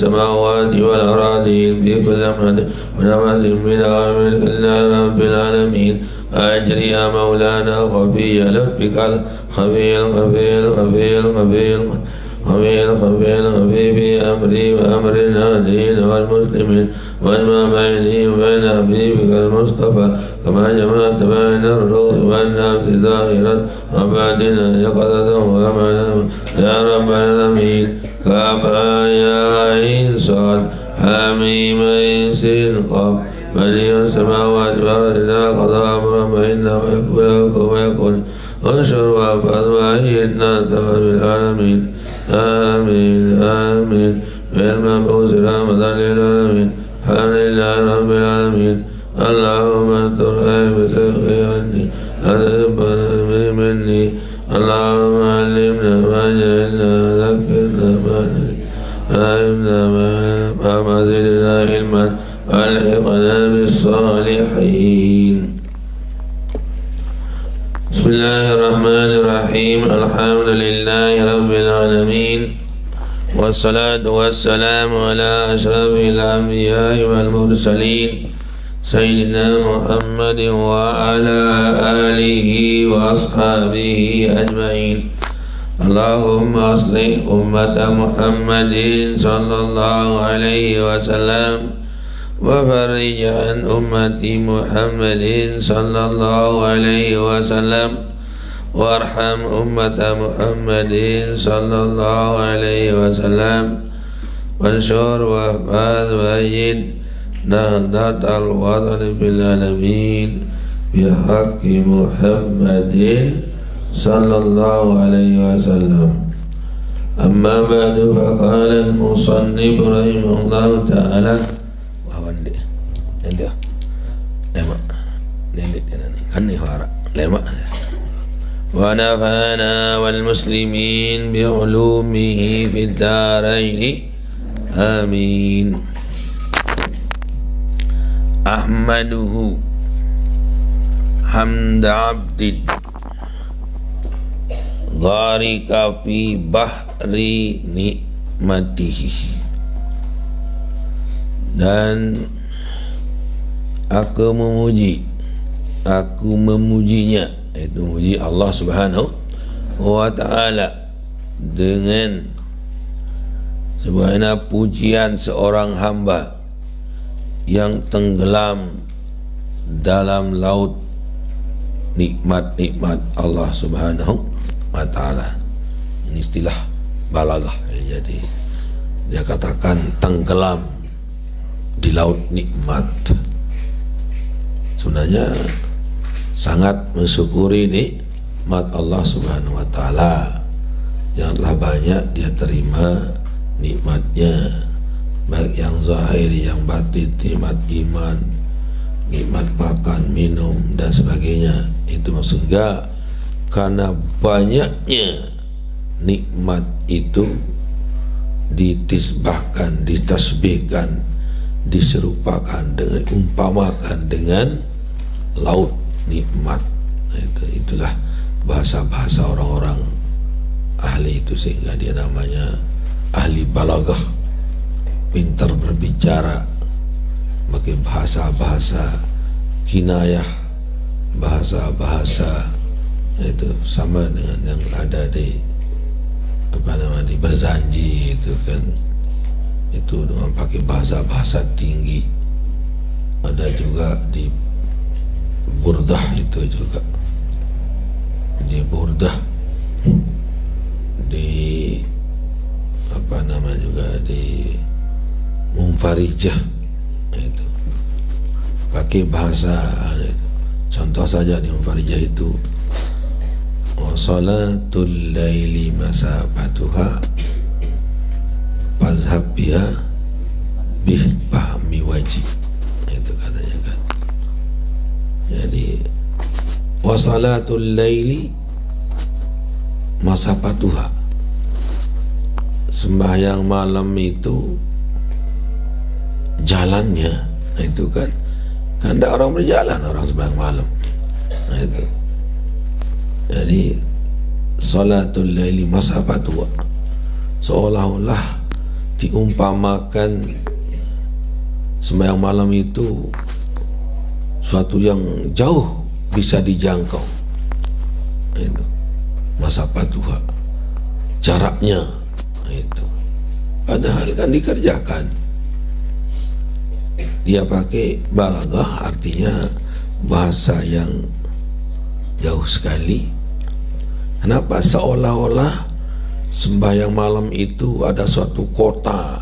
السماوات والأراضين في كل لمحة ونفس من أوامرك لله رب العالمين أجر يا مولانا خفي لطفك خفي في أمري وأمر النادين والمسلمين واجمع بيني وبين حبيبك المصطفى كما جمعت بين الروح والنفس ظاهرا وباطنا يقظة وأمانا يا رب العالمين كافها يا عين صاد حميم إنسين قاب بديع السماوات والأرض إذا قضى أمرا فإنه يكون له كن فيكون وانشر وأفضل وأيدنا رب العالمين آمين آمين بالمبعوث رحمة للعالمين الحمد لله رب العالمين اللهم استر عيبتي عني أذهب مني اللهم علمنا ما جهلنا ذكرنا ما فهمنا ما زدنا علما والحقنا بالصالحين. بسم الله الرحمن الرحيم الحمد لله رب العالمين والصلاة والسلام على أشرف الأنبياء والمرسلين سيدنا محمد وعلى آله وأصحابه أجمعين. اللهم أصلح أمة محمد صلى الله عليه وسلم وفرج عن أمة محمد صلى الله عليه وسلم وارحم أمة محمد صلى الله عليه وسلم وانشر واحفظ وأيد نهضة الوطن في العالمين بحق محمد صلى الله عليه وسلم. أما بعد فقال المصنف رحمه الله تعالى ونفعنا والمسلمين بعلومه في الدارين آمين. أحمده حمد عبد غارق في بحر nikmatihi, dan aku memujinya, itu memuji Allah Subhanahu wa ta'ala dengan sebagaimana pujian seorang hamba yang tenggelam dalam laut nikmat-nikmat Allah Subhanahu wa ta'ala. Ini istilah balaghah, jadi dia katakan tenggelam di laut nikmat. Sebenarnya sangat mensyukuri nikmat Allah Subhanahu wa ta'ala yang telah banyak dia terima nikmatnya, baik yang zahir, yang batin, nikmat iman, nikmat makan, minum dan sebagainya. Itu maksudnya karena banyaknya nikmat itu ditisbahkan, ditasbihkan, diserupakan dengan, umpamakan dengan laut nikmat. Itulah bahasa-bahasa orang-orang ahli itu, sehingga dia namanya ahli balaghah, pintar berbicara, pakai bahasa-bahasa kinayah, bahasa-bahasa itu sama dengan yang ada di di Berzanji itu kan, itu dengan pakai bahasa-bahasa tinggi. Ada juga di Burdah, itu juga di Burdah, di juga di Munfarijah, itu pakai bahasa itu. Contoh saja di Munfarijah itu, salatul laili masabatuha fazhab biha bih fahmi wajib, itu katanya kan. Jadi wasalatul laili masabatuha, sembahyang malam itu jalannya, itu kan ada orang berjalan, orang sembahyang malam, nah itu. Jadi salatul laili masabatuha, seolah-olah diumpamakan sembahyang malam itu suatu yang jauh bisa dijangkau. Itu masa duha, jaraknya itu. Padahal kan dikerjakan. Dia pakai balaghah, artinya bahasa yang jauh sekali. Kenapa? Seolah-olah sembahyang malam itu ada suatu kota,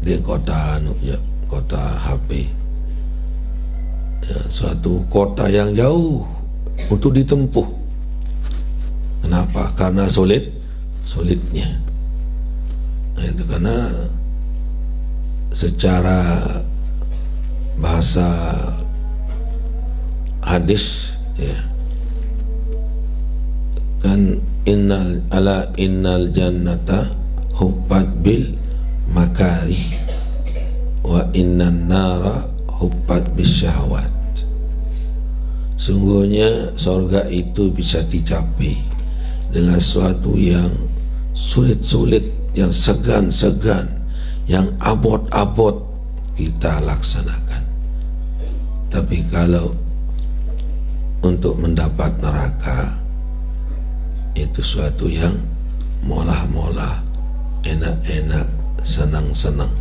di kota kota HP, ya, suatu kota yang jauh untuk ditempuh. Kenapa? Karena sulitnya. Nah, itu karena secara bahasa hadis, ya, kan innal jannata hubbat bil makarih wa innan nara hubbat bis syahwat. Sungguhnya surga itu bisa dicapai dengan sesuatu yang sulit-sulit, yang segan-segan, yang abot-abot kita laksanakan. Tapi kalau untuk mendapat neraka, itu suatu yang molah-molah, enak-enak, senang-senang.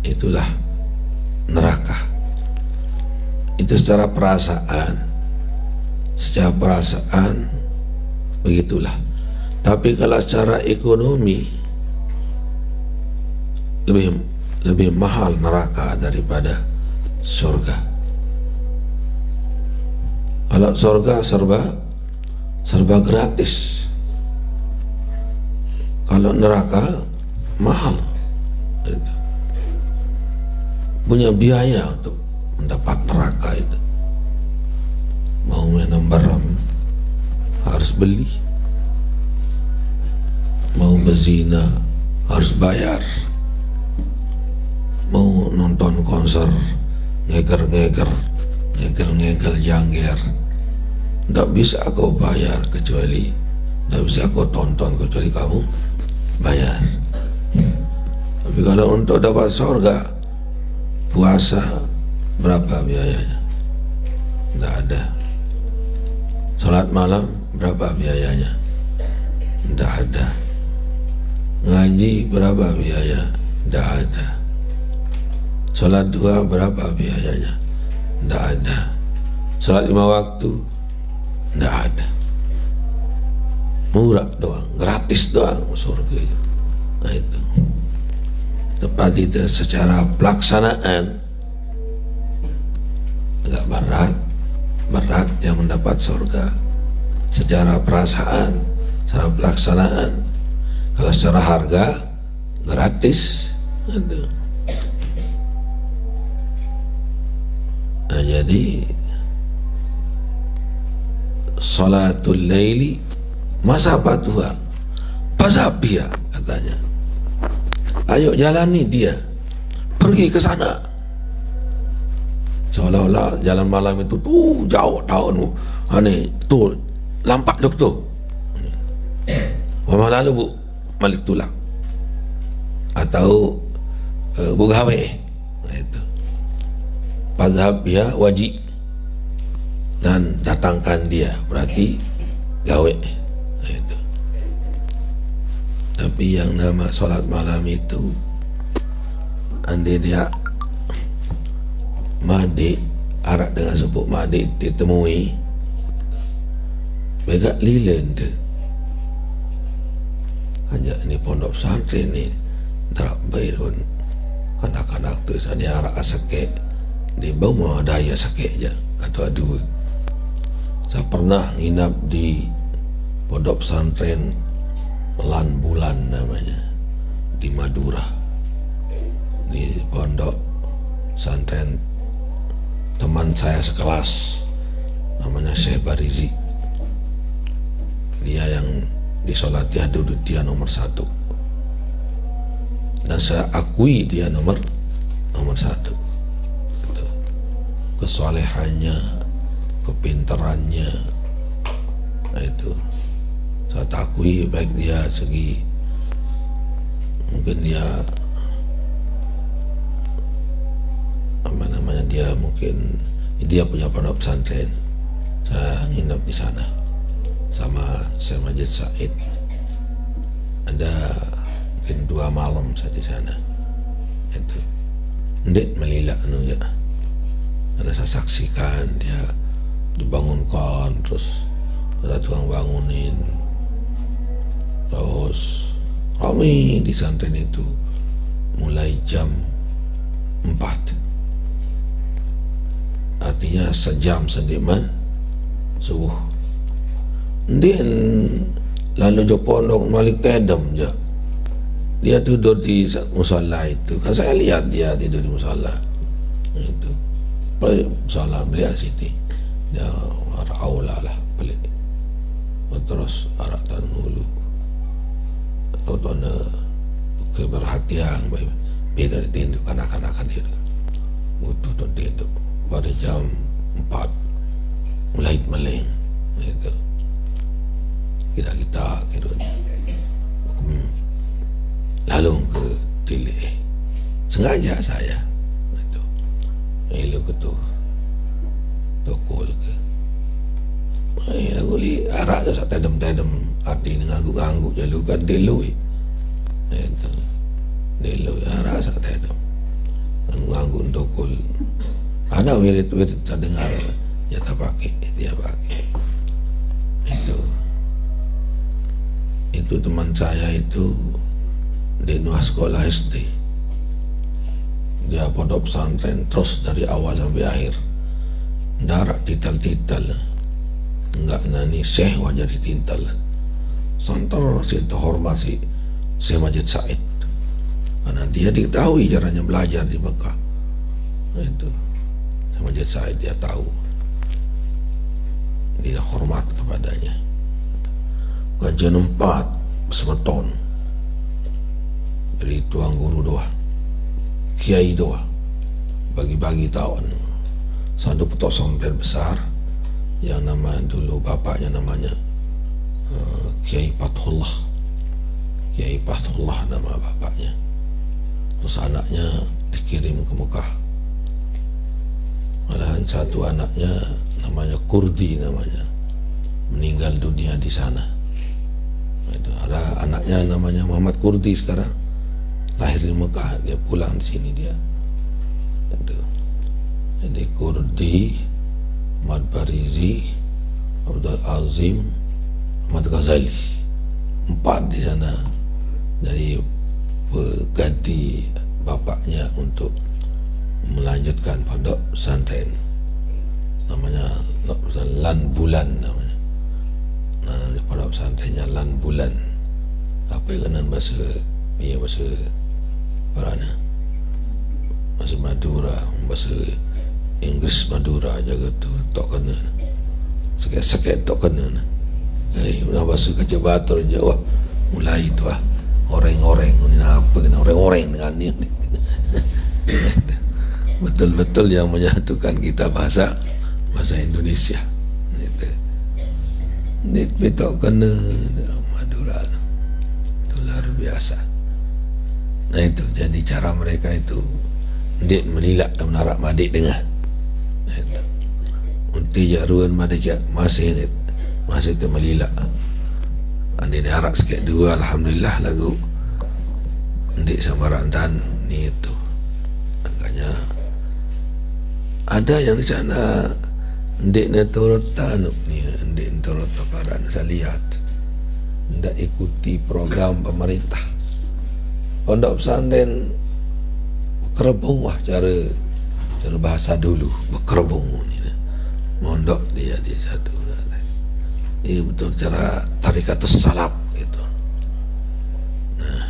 Itulah neraka. Itu secara perasaan. Secara perasaan begitulah. Tapi kalau secara ekonomi, lebih mahal neraka daripada surga. Kalau surga serba gratis. Kalau neraka mahal. Punya biaya untuk mendapat neraka itu. Mau minum baram harus beli. Mau berzina harus bayar. Mau nonton konser ngeger jangger, tidak bisa kau bayar kecuali, tidak bisa kau tonton kecuali kamu bayar. Tapi kalau untuk dapat surga, puasa berapa biayanya? Tidak ada. Salat malam berapa biayanya? Tidak ada. Ngaji berapa biaya? Tidak ada. Salat dua berapa biayanya? Tidak ada. Salat 5 waktu? Tidak ada. Murah doang, gratis doang surga itu. Nah itu. Tepat itu secara pelaksanaan agak berat yang mendapat surga. Secara perasaan, secara pelaksanaan. Kalau secara harga gratis. Itu. Nah, jadi salatul laili masa patuha pasabia katanya. Ayo jalani dia, pergi ke sana. Seolah-olah jalan malam itu tuh jauh tahun, aneh tuh lampak jok tuh. Mama lalu bu Malik Tulang atau Bugawe, nah itu. Mazhab dia wajib dan datangkan dia, berarti gawe. Nah, itu. Tapi yang nama sholat malam itu, andai dia madi arak dengan sebut madi ditemui begak lilen tu hanya ini pondok pesantren ni tak baik pun kanak-kanak tu sani arak sakit di bawah daya sakit je atau dua. Saya pernah nginap di pondok pesantren Lan Bulan namanya di Madura, di pondok pesantren teman saya sekelas namanya Syekh Barizi. Dia yang disolat dia duduk dia nomor 1 dan saya akui dia nomor 1. Gitu. Kesolehannya, kepintarannya, nah itu saya akui baik dia segi mungkin dia apa namanya, dia punya pondok pesantren. Saya nginap di sana sama Syekh Majid Said. Ada mungkin 2 malam saya di sana. Itu ndet melila ya. Ada saya saksikan dia dibangunkan, terus ada tukang bangunin, terus ramai di pesantren itu mulai jam 4. Artinya sejam sediman subuh. Dia lalu jo pondok Malik Tedem je. Dia tidur di musala itu. Kan saya lihat dia tidur di musala. Itu. Musala beliau sini. Dia arah aula lah beli. Terus arah tan hulu. Tonton keberhatian beda tinduk anak-anak dia. Butuh tu tinduk. Pada jam 4 mulai meleng gitu. Kita kira lalu ke Tile. Sengaja saya itu lalu ke tu tokol ke aku li arak je sak tadem arti nganggu-nganggu je lu kan deloi itu deloi arak sak tadem nganggu tokol. Ada wirid-wirid saya dengar, ya tak pakai, dia pakai. Itu teman saya itu di Nuah sekolah SD. Dia pondok pesantren terus dari awal sampai akhir. Darak tital-tital, enggak nani Syekh wajah ditintal. Santar si terhormat si Syekh Majid Said. Karena dia diketahui caranya belajar di Mekah. Itu. Majid Said dia tahu, dia hormat kepadanya. Kajian 4 semeton dari tuang guru doa, kiai doa, bagi-bagi tahun. Satu petosong besar yang nama dulu bapaknya namanya Kiai Fathullah. Kiai Fathullah nama bapaknya. Terus anaknya dikirim ke Mekah. Malahan satu anaknya namanya Kurdi namanya, meninggal dunia di sana. Itu ada anaknya namanya Muhammad Kurdi sekarang, lahir di Mekah, dia pulang di sini dia. Itu. Jadi Kurdi, Ahmad Barizi, Abdul Azim, Ahmad Ghazali, 4 di sana dari pengganti bapaknya untuk melanjutkan pondok pesantren, namanya Lan Bulan namanya. Nah, pondok pesantrennya Lan Bulan. Apa yang bahasa Parana, bahasa Madura, bahasa Inggris Madura aja gitu, tok kena sakit tok kena. Udah bahasa Kerja Batur Jawa mulai itu orang-orang ini apa kena orang-orang dengan ini. Betul-betul yang menyatukan kita bahasa Indonesia. Ini betul kena Madura itu luar biasa. Nah itu jadi cara mereka itu ndik menilak dan menarak madik dengar. Unti jaruan madik masih itu melilak. Andi ni arak sikit 2 alhamdulillah lagu ndik sama randan ni itu. Makanya ada yang di sana ndik turut tanuk ni, ndik turut paparan saya lihat ndak ikuti program pemerintah. Pondok pesantren kerebung cara bahasa dulu berkerebung ni. Mondok dia di satu. Ini betul cara tarikatus salaf gitu. Nah,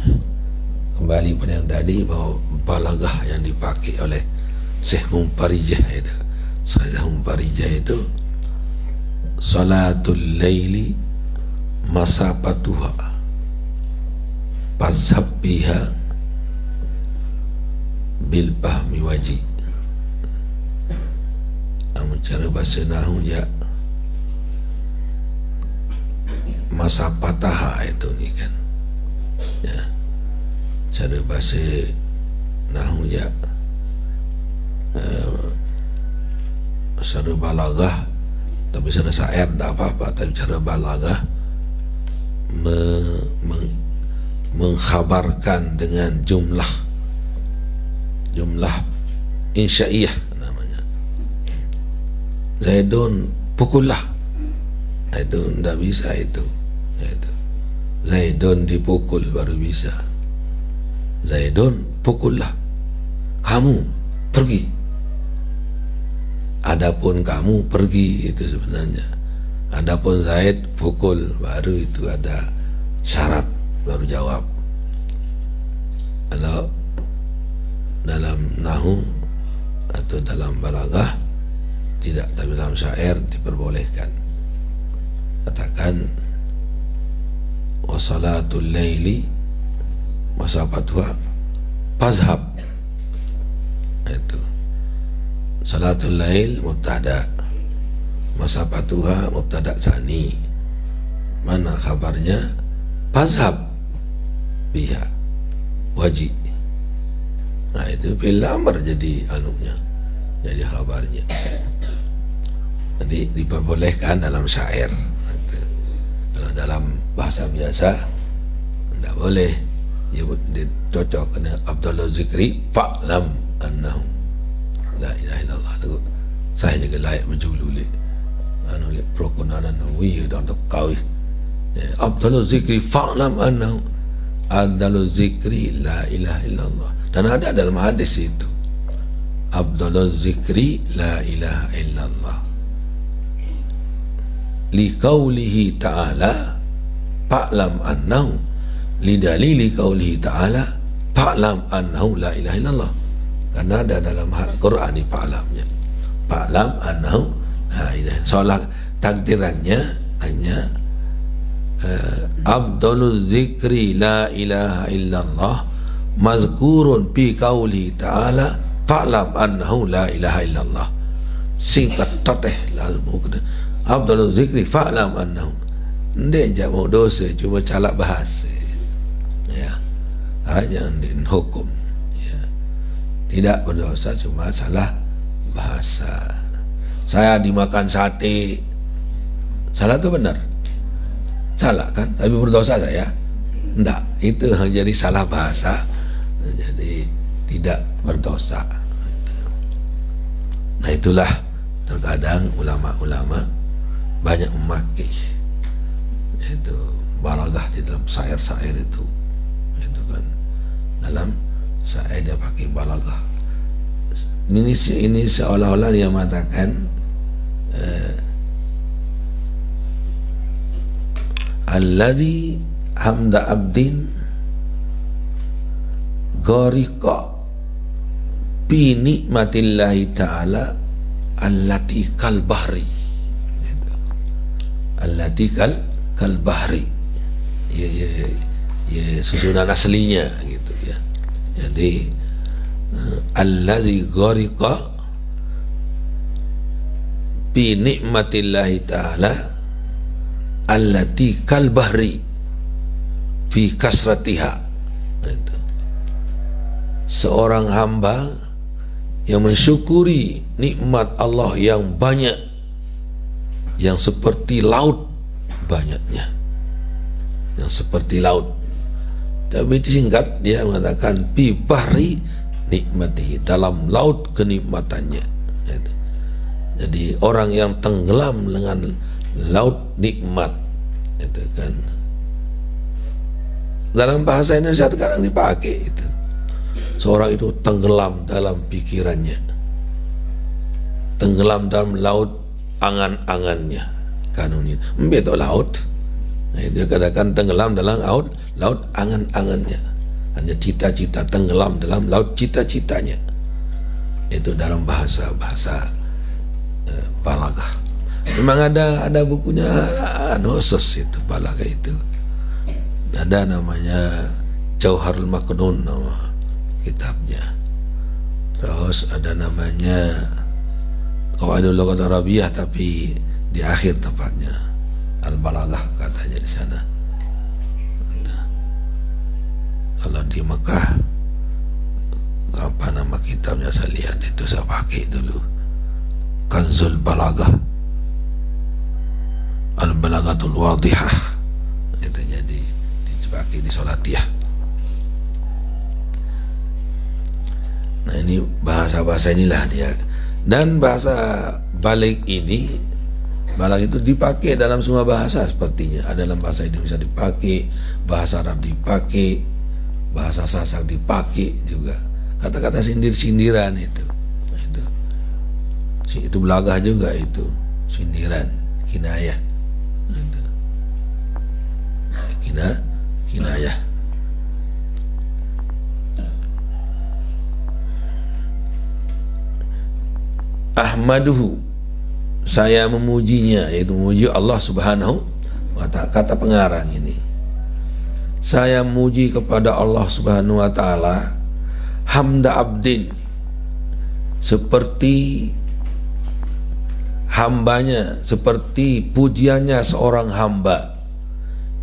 kembali pada yang tadi bahwa balagah yang dipakai oleh Syekh Mumparijah itu, Syekh Mumparijah itu salatul laili masafatuha fazhab biha bil fahmi waji. Namun cara bahasa nahu ya masa patah itu nih kan ya, cara bahasa nahu ya, cara balagah, tapi cara syair tak apa-apa, tapi cara balagah mengkhabarkan dengan jumlah insyaiyah namanya. Zaidun pukullah, itu tidak bisa itu. Zaidun dipukul baru bisa. Zaidun pukullah, kamu pergi. Adapun kamu pergi itu sebenarnya. Adapun Zaid pukul baru itu ada syarat baru jawab. Kalau dalam nahu atau dalam balagah tidak, tapi dalam syair diperbolehkan. Katakan wasalatul laili masafatuha fazhab, itu salatul lail mubtada, masafatuha mubtada tsani, mana kabarnya fazhab biha wajib. Nah itu fil amr jadi anunya, jadi kabarnya. Jadi diperbolehkan dalam syair. Kalau dalam bahasa biasa tidak boleh. Dia cocok dengan Abdullah Zikri fa'lam annahu la ilaha illallah. Saya juga layak menjululi prokunanan nawi dan tekawi. Abdullah Zikri fa'lam annahu Abdullah Zikri la ilaha illallah. Dan ada dalam hadis itu Abdullah Zikri la ilaha illallah liqaulihi ta'ala fa'lam annahu lidalili qaulihi ta'ala fa'lam annahu la ilaha illallah. Karena ada dalam Quran ini fa'lamnya, fa'lam annahu la ilaha. Soal takdirannya hanya Abdulul Zikri la ilaha illallah mazkurun fi qaulihi ta'ala fa'lam annahu la ilaha illallah. Singkat tateh lalu Abdulul Zikri fa'lam annahu. Ndek je mau dosa, cuma calak bahasa ya, hanya hukum ya. Tidak berdosa, cuma salah bahasa. Saya dimakan sate, salah itu benar, salah kan, tapi berdosa saya enggak, itu jadi salah bahasa, jadi tidak berdosa. Nah itulah terkadang ulama-ulama banyak memakai itu balagah di dalam syair-syair itu kan, dalam syair dia pakai balagah. Ini seolah-olah dia mengatakan alladzi hamda abdin gharqa bi nikmatillahi ta'ala allati kal bahri, allati kal bahri ya susunan aslinya gitu ya. Jadi allazi gharqa bi nikmatillahi ta'ala allati kal bahri fi kasratiha. Itu seorang hamba yang mensyukuri nikmat Allah yang banyak, yang seperti laut banyaknya, yang seperti laut. Tapi disingkat dia mengatakan bi bahri nikmati, dalam laut kenikmatannya. Jadi orang yang tenggelam dengan laut nikmat itu kan, dalam bahasa Indonesia sekarang dipakai itu. Seorang itu tenggelam dalam pikirannya, tenggelam dalam laut angan-angannya. Kanunnya betul laut. Nah, dia katakan tenggelam dalam laut angan-angannya. Hanya cita-cita, tenggelam dalam laut cita-citanya. Itu dalam bahasa balagah. Memang ada bukunya khusus itu balagah itu. Ada namanya Jauharul Maknun nama kitabnya. Terus ada namanya Qawaidul Lughatil Arabiyyah, tapi di akhir tempatnya Al-Balagah katanya di sana. Kalau di Mekah, apa nama kitabnya saya lihat itu, saya pakai dulu, Kanzul Balaghah, Al-Balaghatul Wadihah, itu jadi dipakai di Salatiyah. Nah ini bahasa-bahasa inilah dia. Dan bahasa balik ini, balik itu dipakai dalam semua bahasa sepertinya. Ada dalam bahasa Indonesia dipakai, bahasa Arab dipakai, bahasa Sasak dipakai juga. Kata-kata sindir-sindiran itu. Itu belagah juga itu, sindiran, kinayah. Kinayah. Ahmaduhu, saya memujinya, yaitu memuji Allah Subhanahu wa ta'ala. Kata pengarang ini, saya memuji kepada Allah Subhanahu wa ta'ala hamda abdin, seperti hambanya, seperti pujiannya seorang hamba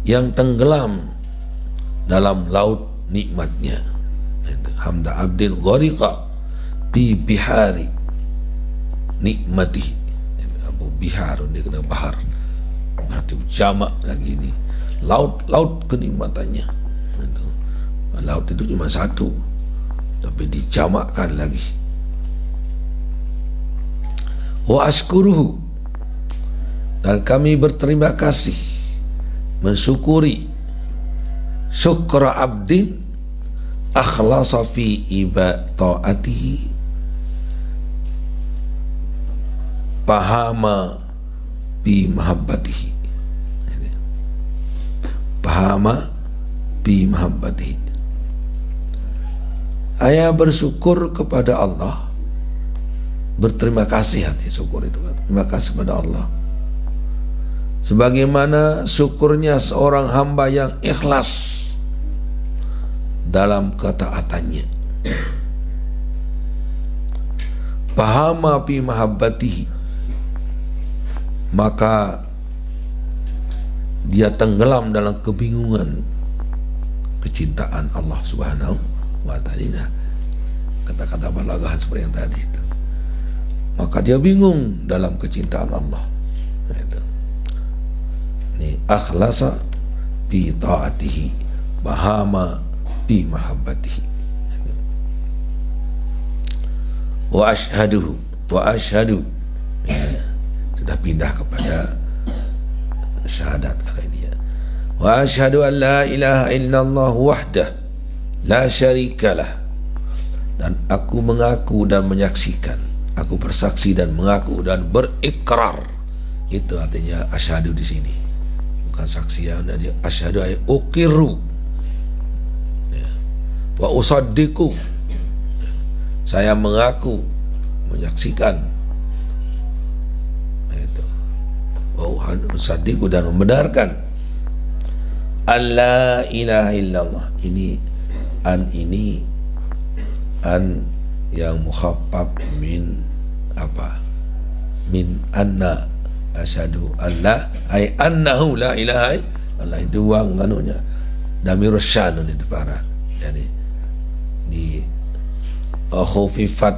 yang tenggelam dalam laut nikmatnya. Hamda abdin ghariqa bi bihari nikmati. Abu bihar, dia kena bahar, berarti jamak lagi ini, laut kenikmatannya. Laut itu cuma satu, tapi dijamakkan lagi. Wa ashkuruhu, dan kami berterima kasih, mensyukuri syukra abdin akhlasa fi ibadatihi pahama bi mahabbatihi. Pahama bi mahabbatihi. Saya bersyukur kepada Allah, berterima kasih, hati syukur itu, terima kasih kepada Allah, sebagaimana syukurnya seorang hamba yang ikhlas dalam ketaatannya. Pahama bi mahabbatihi, maka dia tenggelam dalam kebingungan kecintaan Allah Subhanahu wa ta'ala. Kata-kata balaghah seperti yang tadi itu. Maka dia bingung dalam kecintaan Allah. Ini akhlasa bi ta'atihi, bahama bi mahabbatihi. Wa ashhadu, sudah pindah kepada syahadat kali ini ya. Wa asyhadu an la ilaha illallah wahdah la syarikalah, dan aku mengaku dan menyaksikan, aku bersaksi dan mengaku dan berikrar. Itu artinya asyhadu di sini, bukan saksian. Jadi asyhadu ay uqiru ya. Wa usaddiqu, saya mengaku, menyaksikan. Sadiku, dan membenarkan alla ilaha illallah. Ini an yang mukhaffaf min apa? Min anna asyhadu alla ay annahu la ilaha illallah. Itu wang anunya damirus syanun itu para. Jadi di khufifat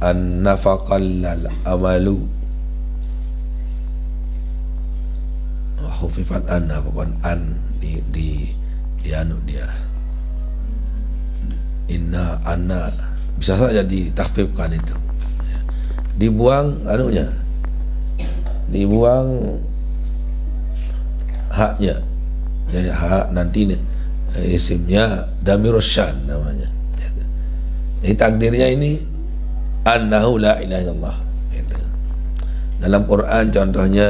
an nafaqal amalu, khufifat anna, bukan an di anu dia inna anna, bisa saja ditakfifkan itu, dibuang anunya, dibuang haknya, jadi hak nanti isimnya damirus syan namanya. Ini takdirnya ini annahu la ilaha illallah. Dalam Quran contohnya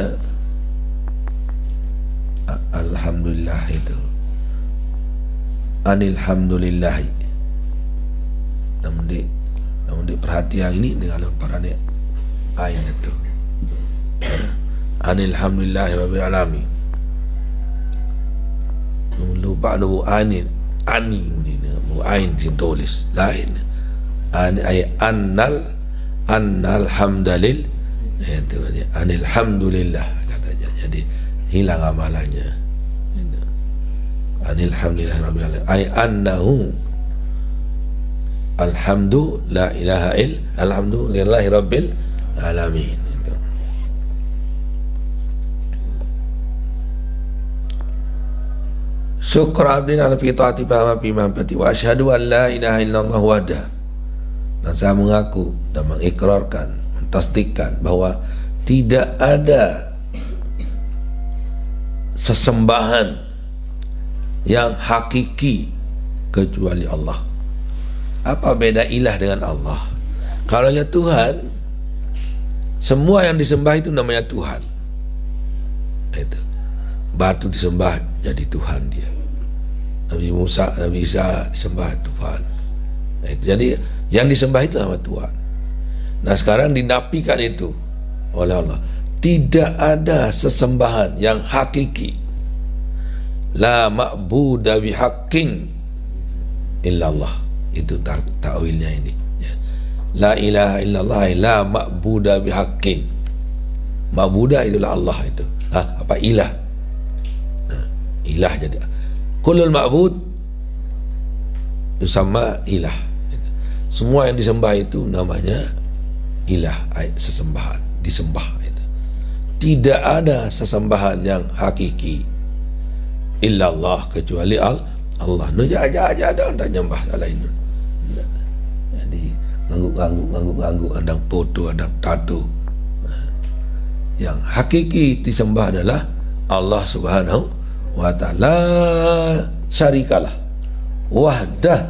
alhamdulillah itu anilhamdulillahi. Namun di perhatian ini dengan para ain itu anilhamdulillahi rabbil alamin. Lupa lu ani ini ain sin tulis lain ay annal hamdalil, itu anilhamdulillah katanya. Jadi hilang amalannya. Anilhamdulillahi rabbil alamin. Ay annahu alhamdu la ilaha alhamdulillahi rabbil alamin. Syukur abdin ala fi ta'ati fahama fi mahabbati wa asyhadu an la ilaha illallah wahdah. Dan saya mengaku dan mengikrarkan, mentasdikkan bahwa tidak ada sesembahan yang hakiki kecuali Allah. Apa beda ilah dengan Allah? Kalau ya Tuhan, semua yang disembah itu namanya Tuhan. Itu batu disembah jadi Tuhan dia. Nabi Musa, Nabi Isa disembah Tuhan. Jadi yang disembah itu nama Tuhan. Nah sekarang dinafikan itu oleh Allah. Tidak ada sesembahan yang hakiki. La ma'buda bihaqqin illallah. Itu takwilnya ini. La ilaha illallah la ma'buda bihaqqin. Ma'buda itulah Allah itu. Apa ilah? Ilah jadi. Kullul ma'bud itu sama ilah. Semua yang disembah itu namanya ilah, sesembahan, disembah itu. Tidak ada sesembahan yang hakiki illallah kecuali Allah. Nu aja ada anda nyembah lain. Jadi ngangguk ada foto, ada tato. Yang hakiki disembah adalah Allah Subhanahu wa ta'ala, syarikalah, wahdah.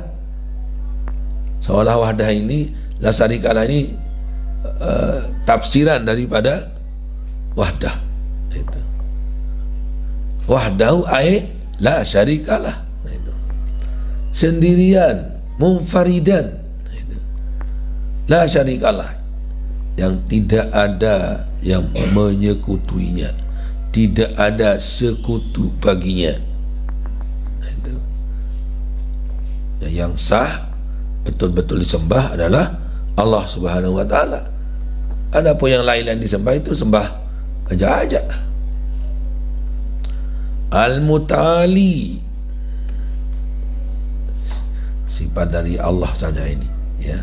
Seolah wahdah ini, la syarikalah ini tafsiran daripada wahdah. Itu wahdahu ay la syarikalah, itu sendirian, munfaridan, itu la syarikalah, yang tidak ada yang menyekutuinya, tidak ada sekutu baginya. Itu yang sah, betul-betul disembah adalah Allah Subhanahu wa ta'ala. Adapun yang lain yang disembah itu sembah aja. Al-Mutali, sifat dari Allah saja ini, ya.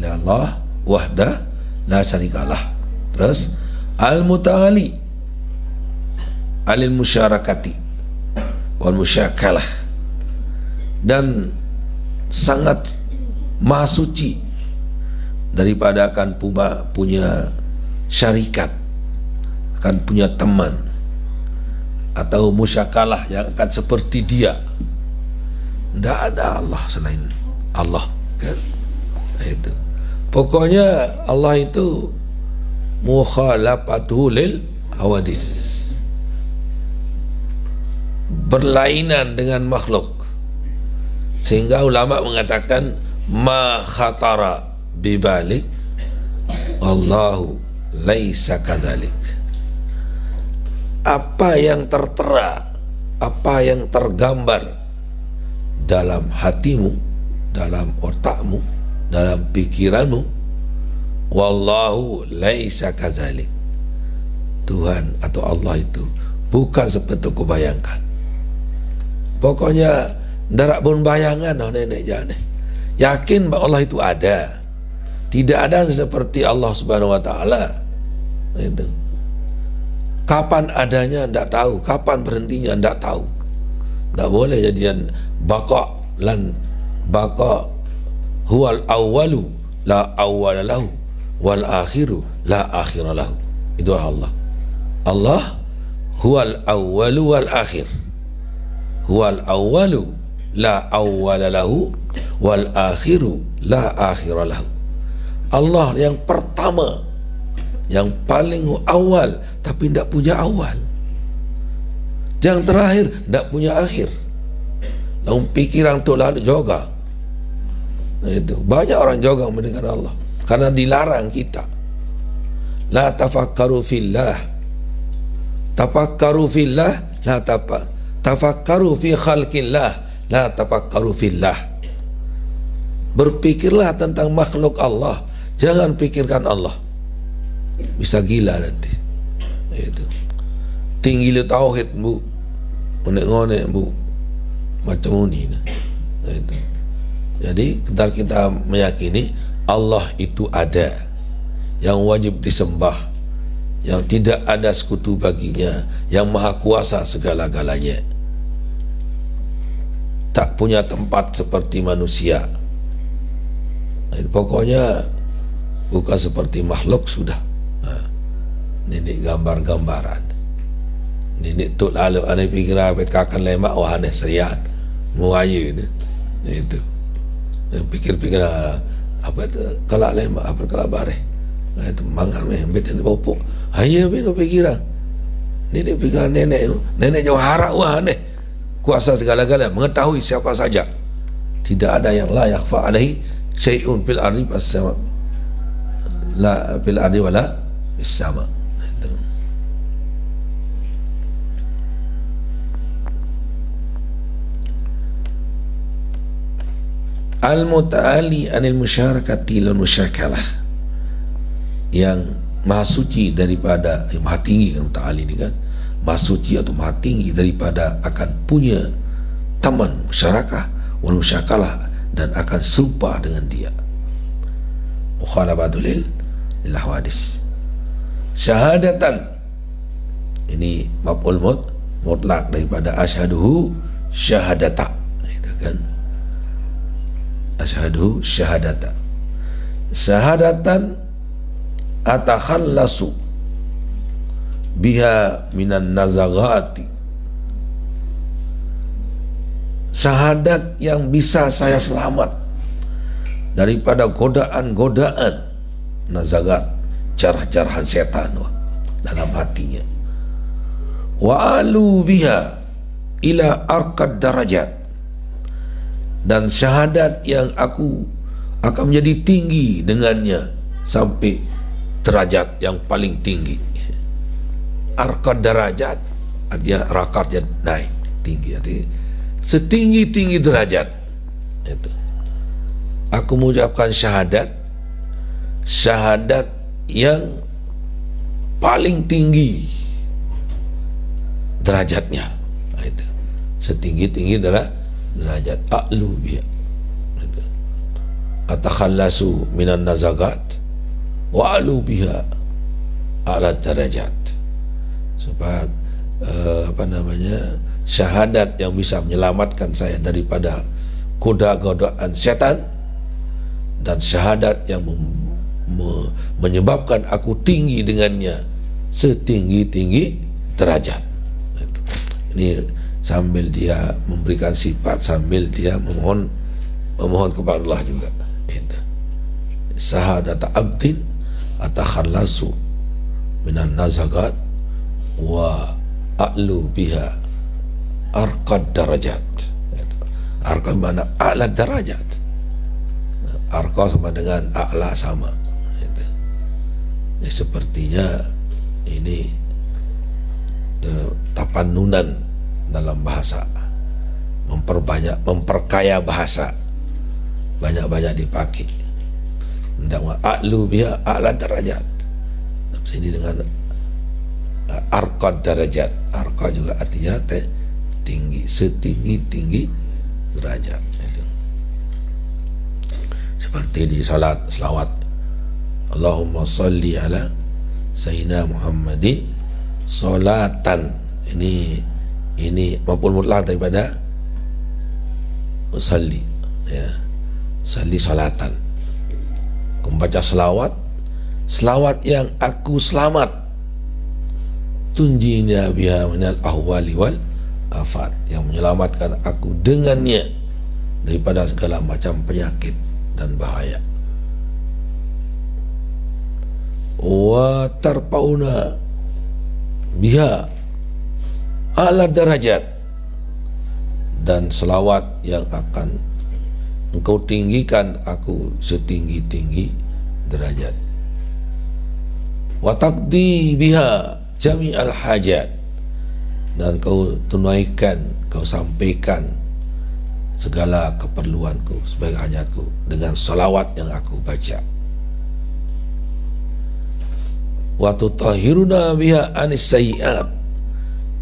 Allah wahdah la syarikalah. Terus Al-Mutali alil musyarakati wal musyakalah, dan sangat maha suci daripada akan punya syarikat, akan punya teman, atau musyakalah yang akan seperti dia. Tidak ada Allah selain Allah, kan? Itu pokoknya Allah itu mukhalafatuhu lil hawadis, berlainan dengan makhluk, sehingga ulama mengatakan ma khatara bibalik Allahu laisa kadzalik. Apa yang tertera, apa yang tergambar dalam hatimu, dalam otakmu, dalam pikiranmu, wallahu laisa kadzalik, Tuhan atau Allah itu bukan seperti kau bayangkan. Pokoknya darak pun bayangan nenek jane. Yakin bahwa Allah itu ada. Tidak ada seperti Allah Subhanahu wa ta'ala. Itu. Kapan adanya tidak tahu, kapan berhentinya tidak tahu. Tidak boleh jadian baqa lan baqa huwal awwalu la awwala lahu wal akhiru la akhira lahu. Itu Allah. Allah huwal awwalu wal akhir. Huwal awwalu la awwala lahu wal akhiru la akhira lahu. Allah yang pertama, yang paling awal, tapi tidak punya awal. Yang terakhir tidak punya akhir. Lalu pikiran tu lalu juga. Itu banyak orang juga mendengar Allah karena dilarang kita. La tafakkaru fillah. Tafakkaru fillah, la tafakkaru fi khalqillah, la tafakkaru fillah. Berpikirlah tentang makhluk Allah, jangan pikirkan Allah. Bisa gila nanti. Itu tinggi le tauhid bu, ngonek-ngonek bu, macam ni. Itu. Jadi kita meyakini Allah itu ada, yang wajib disembah, yang tidak ada sekutu baginya, yang maha kuasa segala-galanya, tak punya tempat seperti manusia. Pokoknya bukan seperti makhluk sudah. Ini gambar-gambaran. Ini tu lalu aneh pikir apa kakan lemak wah aneh seriat muayu itu. Pikir-pikir apa itu kalak lemak apa kalak bareh. Itu mangan bet ini popok. Hanya bino pikiran. Ini pikiran nenek jauh harap wah aneh. Kuasa segala-galanya, mengetahui siapa saja. Tidak ada yang la yakhfa alaihi syai'un fil ardi was-sama. La fil ardi wala bis sama. Al-muta'ali anil musyarakati lil musyakalah, yang maha suci daripada, yang maha tinggi kan muta'ali ini kan, maha suci atau maha tinggi daripada akan punya taman musyarakah wal musyakalah, dan akan serupa dengan dia. Mukhalafatul lil hawadis. Syahadatan, ini maf'ul mutlak daripada asyhaduhu syahadata, itu kan, asyhadu syahadata. Syahadatan atakhallasu biha minan nazagati, syahadat yang bisa saya selamat daripada godaan-godaan nazagat, jarah-jarahan setan dalam hatinya. Wa alu biha ila arqad darajat, dan syahadat yang aku akan menjadi tinggi dengannya sampai derajat yang paling tinggi. Arqad darajat artinya rakatnya naik tinggi, artinya setinggi-tinggi derajat. Itu aku mengucapkan syahadat yang paling tinggi derajatnya. Itu setinggi-tinggi derajat a'lu biha, atakhallasu minan nazagat wa a'lu biha a'la darajat, supaya syahadat yang bisa menyelamatkan saya daripada goda-godaan setan, dan syahadat yang menyebabkan aku tinggi dengannya setinggi-tinggi derajat. Ini sambil dia memberikan sifat, sambil dia memohon kepada Allah juga. Syahadat abdin atakhallasu minan nazagat wa a'lu biha arqad darajat. Arqad mana a'la darajat. Arqa sama dengan a'la sama. Sepertinya ini tapannunan dalam bahasa, memperkaya bahasa, banyak-banyak dipakai. Dengan a'lu biha a'la darajat, sini dengan arqad darajat. Arqa juga artinya tinggi, setinggi-tinggi derajat. Itu seperti di selawat Allahumma salli ala Sayyidina Muhammadin salatan. Ini maupun mutlak daripada usalli, ya, salli salatan. Membaca selawat yang aku selamat, tunjinya biha minal ahwali wal afat, yang menyelamatkan aku dengannya daripada segala macam penyakit dan bahaya. Wa tarpauna biha ala darajat, dan selawat yang akan engkau tinggikan aku setinggi-tinggi derajat. Wa taqdi biha jami'al hajat, dan kau tunaikan, kau sampaikan segala keperluanku sebagai hajatku dengan selawat yang aku baca. Wa tutahhiruna biha anis sayyi'at,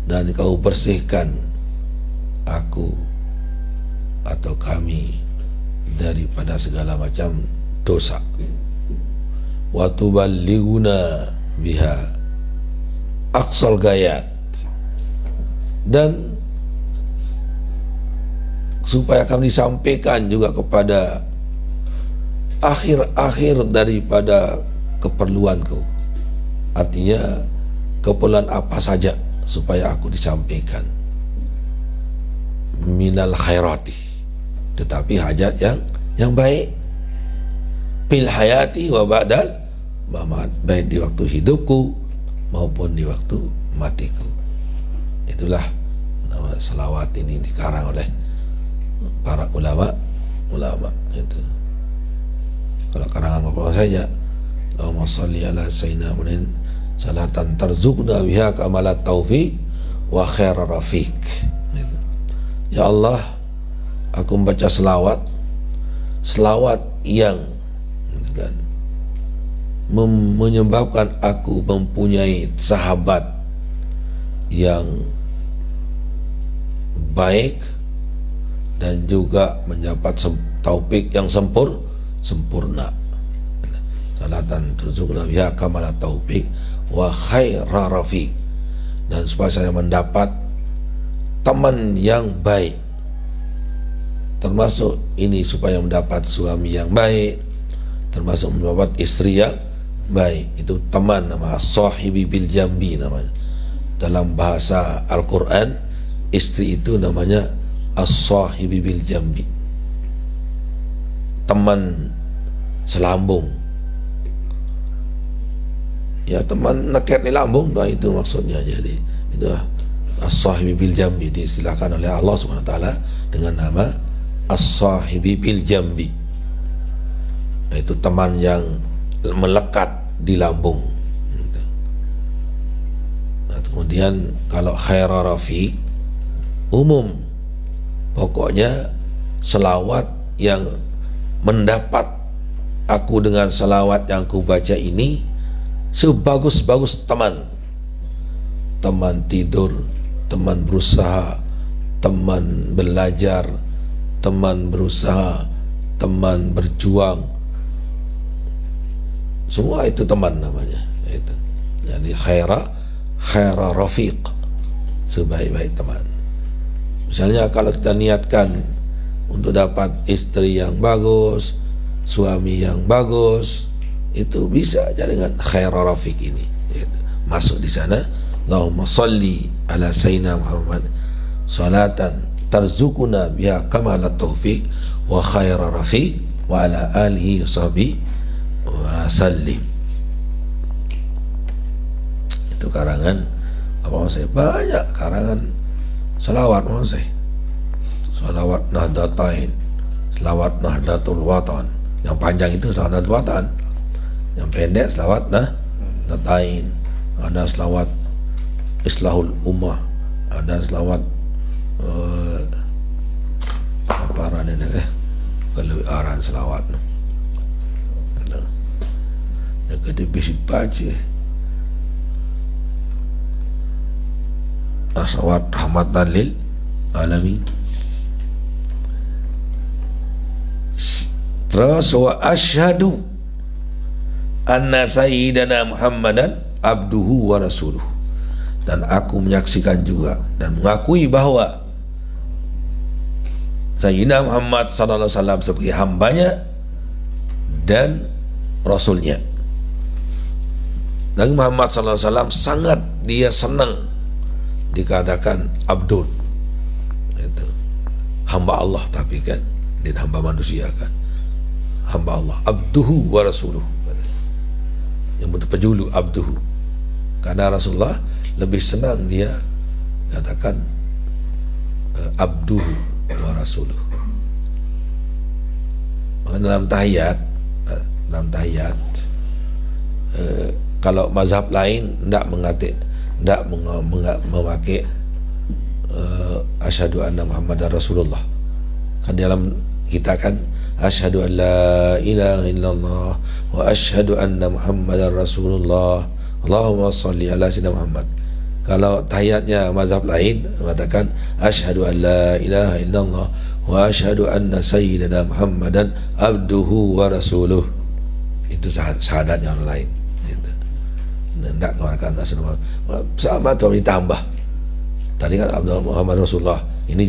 dan kau bersihkan aku atau kami daripada segala macam dosa. Wa tuballighuna biha aqsal gayat, dan supaya kami sampaikan juga kepada akhir-akhir daripada keperluanku. Artinya keperluan apa saja supaya aku disampaikan. Minal khairati, tetapi hajat yang baik. Fil hayati wa ba'dal mamat, baik di waktu hidupku maupun di waktu matiku. Itulah nama selawat ini dikarang oleh para ulama itu. Kalau karangan apa saja, Allahumma shalli ala sayyidina Muhammadin salatan tarzuqna biha kamalat taufiq wa khairar rafiq. Ya Allah, aku membaca selawat yang menyebabkan aku mempunyai sahabat yang baik dan juga mendapat taufik yang sempurna. Salatan turzuqna biha kamalat taufik wa khairar rafiq, dan supaya saya mendapat teman yang baik, termasuk ini supaya mendapat suami yang baik, termasuk mendapat istri yang baik. Itu teman, nama sahibi bil jambi namanya. Dalam bahasa Al-Quran, istri itu namanya as-sahibi bil jambi, teman selambung. Ya, teman neket di lambung, nah itu maksudnya. Jadi itu as-sahibi bil jambi diistilahkan oleh Allah SWT dengan nama as-sahibi bil jambi. Nah, itu teman yang melekat di lambung. Nah, kemudian kalau khairar rafiq umum, pokoknya selawat yang mendapat aku dengan selawat yang ku baca ini sebagus-bagus teman tidur, teman berusaha, teman belajar, teman berusaha, teman berjuang, semua itu teman namanya. Itu. Jadi khaira rafiq, sebaik-baik teman. Misalnya kalau kita niatkan untuk dapat istri yang bagus, suami yang bagus, itu bisa aja dengan khaira rafiq ini. Itu. Masuk di sana, Allahumma salli ala sayyidina Muhammad salatan tarzuquna biha kamalat taufiq wa khaira rafiq wa ala alihi sahbihi wa sallim. Itu karangan apa maksudnya? Banyak karangan selawat maksudnya. Selawat Nahdlatain, selawat Nahdlatul Watan. Yang panjang itu selawat Nahdlatul Watan, yang pendek selawat Nahdlatain. Ada selawat Islahul Ummah, ada selawat apa arahnya kalau arah selawat yang gede bisik baca selawat rahmatan lil alamin. Terus wa asyhadu anna sayyidana Muhammadan abduhu wa rasuluh, dan aku menyaksikan juga dan mengakui bahwa Sayyidina Muhammad sallallahu alaihi wasallam sebagai hambanya dan rasulnya. Nabi Muhammad sallallahu alaihi wasallam sangat dia senang dikatakan abdul, itu hamba Allah, tapi kan dia hamba manusia kan, hamba Allah, abduhu wa rasuluh, yang berpejulu abduhu, karena Rasulullah lebih senang dia katakan abduhu wa rasuluh. Maka dalam tahiyat kalau mazhab lain tidak memakai asyhadu anna Muhammadar Rasulullah. Kan dalam kita kan asyhadu an la ilaha illallah wa asyhadu anna Muhammadar Rasulullah. Allahumma shalli ala sayyidina Muhammad. Kalau tahiyatnya mazhab lain mengatakan asyhadu an la ilaha illallah wa asyhadu anna sayyidina Muhammadan abduhu wa rasuluh. Itu syahadatnya orang lain. Tidak mengatakan sama atau ditambah. Tadi kan Abdul Muhammad Rasulullah, ini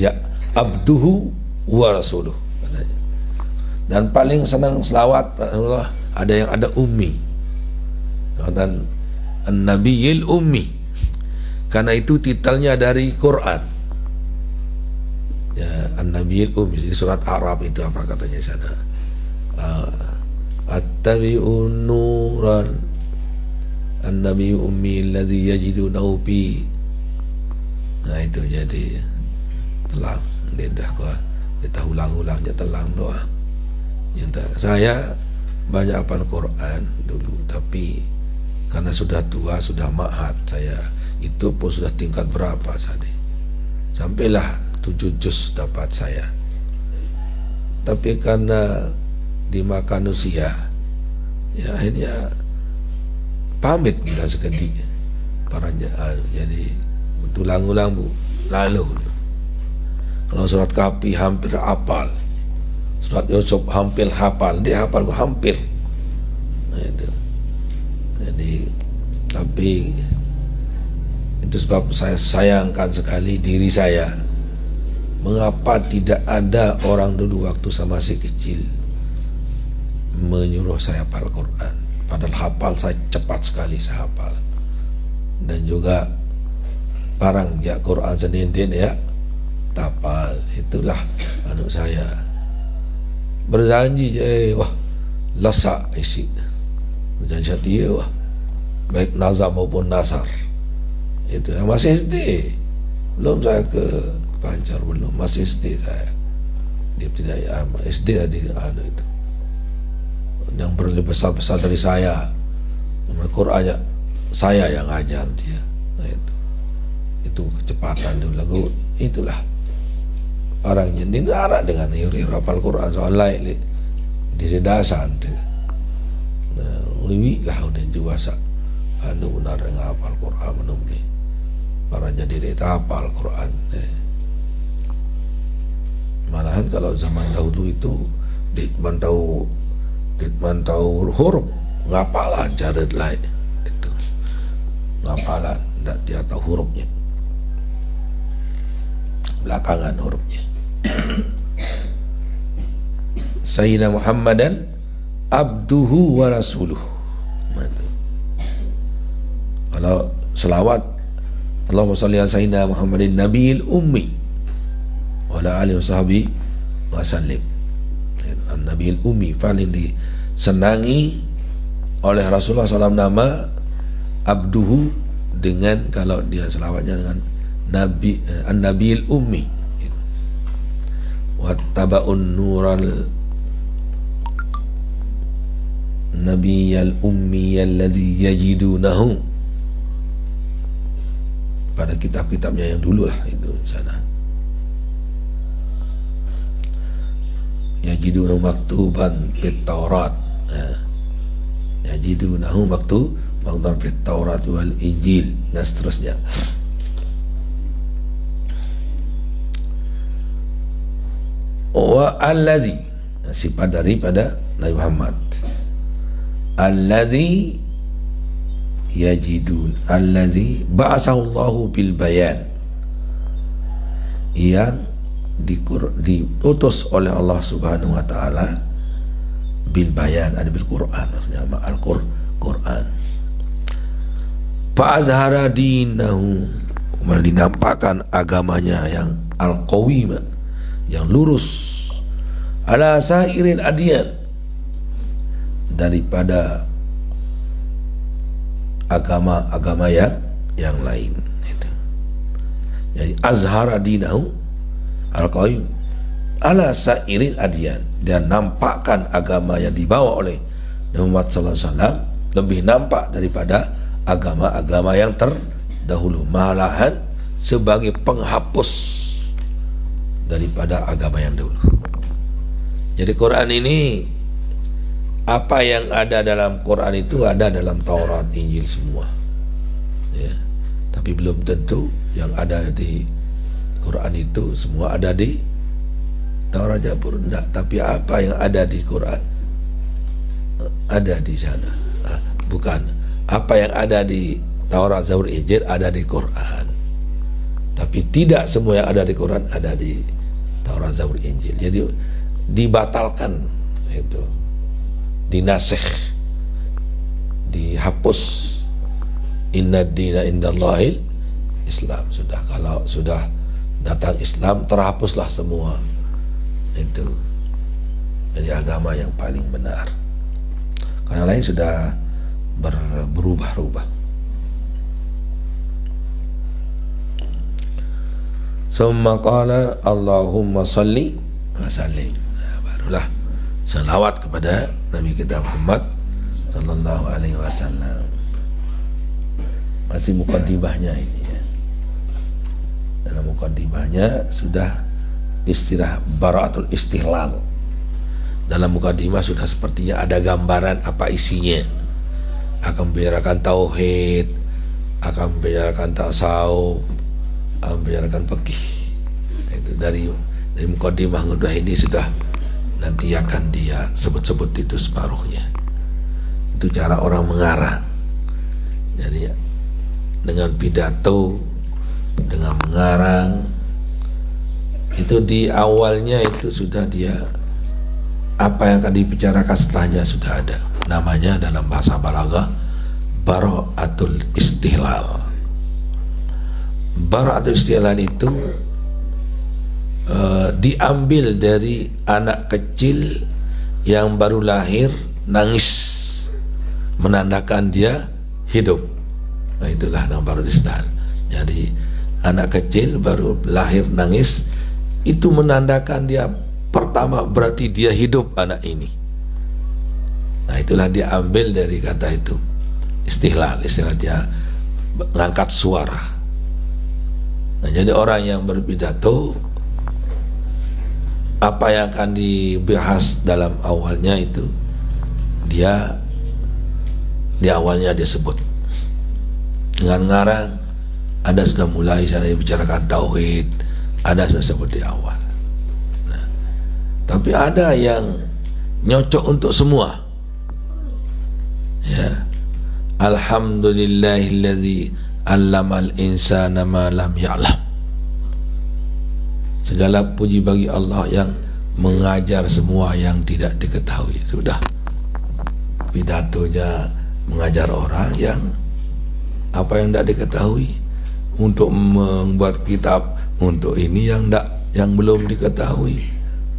abduhu wa rasuluh. Dan paling senang selawat Allah ada yang ada ummi, dan an-nabiyil ummi, karena itu titelnya dari Quran ya, an-nabiyil ummi. Di surat Arab itu apa katanya sana, at-tabi'un nuran an-nabiyyu ummi alladhi yajidunahu fi. Nah itu jadi telang lidah kuah, kita ulang-ulangnya telang doa. Saya banyak hafal Quran dulu, tapi karena sudah tua, sudah ma'had, saya itu pun sudah tingkat berapa tadi, sampailah 7 juz dapat saya. Tapi karena dimakan usia, ya akhirnya pamit kita seketika paranya, jadi tulang-ulang bu lalu. Kalau surat Kahfi hampir hafal, surat Yusuf hampir hafal, dia hafal kok hampir. Nah, itu. Jadi tapi itu sebab saya sayangkan sekali diri saya, mengapa tidak ada orang dulu waktu saya masih kecil menyuruh saya hafal Quran. Padahal hafal saya cepat sekali, saya hafal. Dan juga parang ya Quran senindin ya tapal, itulah anak saya berjanji wah lesak isi berjanji setia wah, baik nazar maupun nasar. Itu yang masih SD, belum saya ke Pancar, belum, masih SD saya di Ibtidaiyah SD tadi itu yang berlebih besar dari saya. Qurannya saya yang ajar dia. Nah, itu kecepatan dulu lagu itulah orangnya negara dengan hiri hafal Quran soal lain di sedasan tu. Nah, lebih lah udah juasa anu benar ngapal Quran menumli para jadi hafal Quran. Malahan kalau zaman dahulu itu ditmantau huruf ngapalan cara lain itu, ngapalan tidak dia tahu hurufnya, belakangan hurufnya. Sayyidina Muhammadan abduhu wa rasuluh. Kalau selawat, Allahumma shalli ala sayyidina Muhammadin nabiyil ummi wa ala alihi wa sahbihi wa sallim. An-nabiyil ummi paling disenangi oleh Rasulullah SAW nama abduhu, dengan kalau dia selawatnya dengan nabi an-nabiyil ummi wa tabaun nural nabiyal ummi alladhi yajidunahu, pada kitab-kitabnya yang dulu lah itu sana. Yajidunahu maktuban fit Taurat, yajidunahu maktuban fit Taurat wal Injil, dan seterusnya. Wa alladhi, sifat daripada Nabi Muhammad, alladhi yajidun, alladhi ba'asahullahu bil bayan, yang diutus oleh Allah Subhanahu wa taala bil bayan, ada bil Quran, maksudnya Al-Quran. Fa azhara dinahu, dinampakkan agamanya yang al-qawim, yang lurus, ala sairil adyan, daripada agama-agama yang lain. Itu. Jadi azhara dinahu al-qawim ala sairil adyan, dan nampakkan agama yang dibawa oleh Muhammad sallallahu alaihi wasallam lebih nampak daripada agama-agama yang terdahulu, malahan sebagai penghapus daripada agama yang dulu. Jadi Quran ini, apa yang ada dalam Quran itu ada dalam Taurat, Injil semua ya. Tapi belum tentu yang ada di Quran itu semua ada di Taurat Zabur enggak, tapi apa yang ada di Quran ada di sana. Bukan apa yang ada di Taurat Zabur Injil ada di Quran, tapi tidak semua yang ada di Quran ada di Taurat Zabur Injil. Jadi dibatalkan, itu dinasikh, dihapus. Inna dina indallahil Islam. Sudah, kalau sudah datang Islam terhapuslah semua itu. Jadi agama yang paling benar, karena lain sudah berubah-ubah. Summa qala Allahumma salli wa sallim. Barulah selawat kepada Nabi kita Muhammad sallallahu alaihi wasallam. Masih mukaddimahnya ini ya. Dalam mukaddimahnya sudah istilah bara'atul istihlal. Dalam mukaddimah sudah sepertinya ada gambaran apa isinya. Akan membicarakan tauhid, akan membicarakan tasawuf, akan membicarakan fikih. Itu dari mukaddimah udah ini sudah, nanti akan dia sebut-sebut itu separuhnya. Itu cara orang mengarang. Jadi dengan pidato, dengan mengarang, itu di awalnya itu sudah dia apa yang akan dibicarakan setelahnya sudah ada. Namanya dalam bahasa balaghah bara'atul istihlal. Bara'atul istihlal itu diambil dari anak kecil yang baru lahir nangis, menandakan dia hidup. Nah, itulah nama baru istihlal. Jadi anak kecil baru lahir nangis, itu menandakan dia pertama berarti dia hidup anak ini. Nah, itulah diambil dari kata itu istihlal. Istilah dia mengangkat suara. Nah, jadi orang yang berpidato, apa yang akan dibahas dalam awalnya itu dia di awalnya dia sebut. Dengan ngarang, Anda sudah mulai sana bicarakan tauhid, Anda sudah sebut di awal. Nah, tapi ada yang nyocok untuk semua. Ya, alhamdulillahilladzi allamal insana ma lam ya'lam. Segala puji bagi Allah yang mengajar semua yang tidak diketahui. Sudah, pidatonya mengajar orang yang apa yang tidak diketahui, untuk membuat kitab untuk ini yang belum diketahui,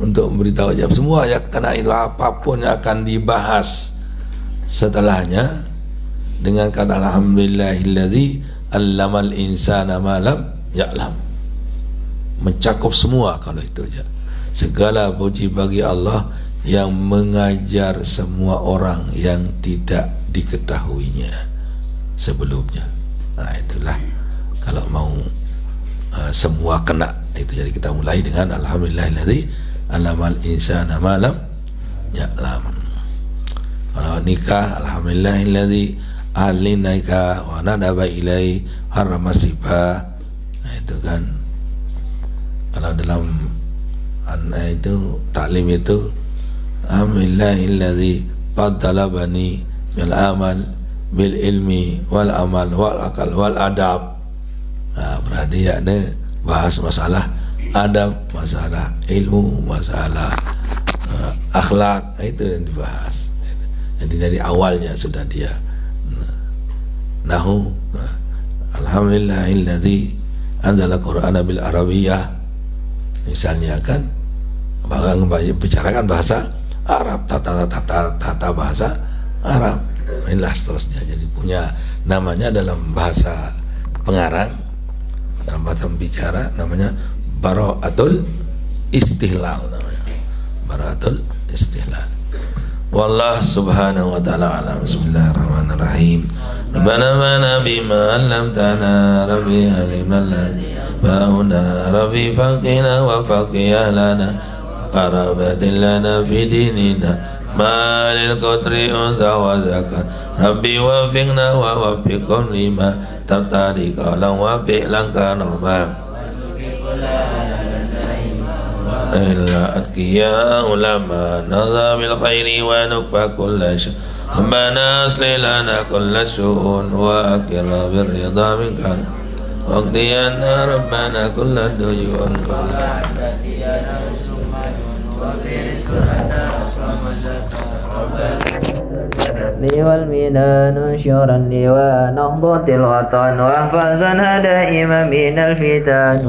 untuk memberitahu jawab semua ya, karena itu apapun yang akan dibahas setelahnya dengan kata alhamdulillahilladzi allamal insana ma lam ya'lam, mencakup semua. Kalau itu aja, segala puji bagi Allah yang mengajar semua orang yang tidak diketahuinya sebelumnya. Nah, itulah kalau mau semua kena itu. Jadi kita mulai dengan alhamdulillahilladzi allamal insana ma lam ya'lam. Kalau nikah, alhamdulillahilladzi alinaika wa nadaba ilai haramasiba. Nah, itu kan. Kalau dalam itu taklim itu alhamdulillahilladzi faddalabani bil amal bil ilmi wal amal wal akal wal adab. Nah, berarti ya bahas masalah adab, masalah ilmu, masalah akhlak, itu yang dibahas. Jadi dari awalnya sudah dia nahu. Alhamdulillahilladzi anzala Qur'ana bil Arabiyyah. Misalnya kan bicarakan bahasa Arab, tata bahasa Arab. Inilah seterusnya. Jadi punya namanya dalam bahasa pengarang, dalam bahasa pembicara namanya bara'atul istihlal, namanya bara'atul istihlal. Wallah subhanahu wa ta'ala alam. Bismillahirrahmanirrahim. Rabbana mana bima 'allamtana rabbi alimna ba'una rabbi faqina wa faqih lana qarabatin lana fi dinina ma lil qadri unza wa zakat rabbi wafiqna wa wafiqhum lima tartadi qala wa bi'lan kana ma إلا أتقياء علماء نهضى بالخير ونكفى كل شر ربنا أصلح لنا كل الشؤون وأكر بالرضا منك واقضي عنا ربنا كل الديون لي والميدان انشرا لي ونهضة الوطن واحفظنا دائما من الفتن